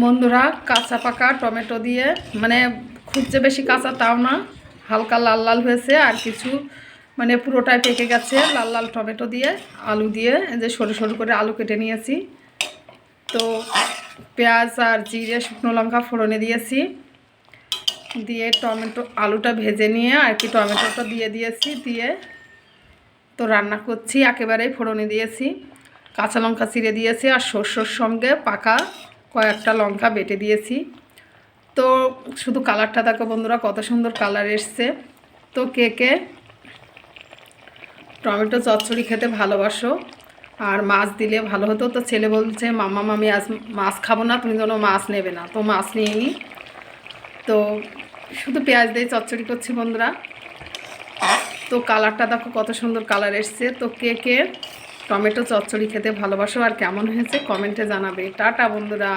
বন্ধুরা, কাঁচা পাকা টমেটো দিয়ে, মানে খুব যে বেশি কাঁচা তাও না, হালকা লাল লাল হয়েছে, আর কিছু মানে পুরোটাই পেকে গেছে। লাল লাল টমেটো দিয়ে আলু দিয়ে যে সরু সরু করে আলু কেটে নিয়েছি। তো পেঁয়াজ আর জিরে শুকনো লঙ্কা ফোড়নে দিয়েছি, দিয়ে টমেটো আলুটা ভেজে নিয়ে আর কি টমেটোটা দিয়ে দিয়েছি, দিয়ে তো রান্না করছি। একেবারেই ফোড়নে দিয়েছি, কাঁচা লঙ্কা চিড়ে দিয়েছি, আর সর্ষের সঙ্গে পাকা কয়েকটা লঙ্কা বেটে দিয়েছি। তো শুধু কালারটা দেখো বন্ধুরা, কত সুন্দর কালার এসছে। তো কে কে টমেটো চচ্চড়ি খেতে ভালোবাসো, আর মাছ দিলে ভালো হতো। তো ছেলে বলছে, মাম্মা আমি আজ মাছ খাবো না, তুমি যেন মাছ নেবে না। তো মাছ নিয়ে নিই। তো শুধু পেঁয়াজ দিয়ে চচ্চড়ি করছি বন্ধুরা। তো কালারটা দেখো কত সুন্দর কালার এসছে। তো কে কে টমেটো চচ্চড়ি খেতে ভালোবাসো আর কেমন হয়েছে কমেন্টে জানাবে। টাটা বন্ধুরা।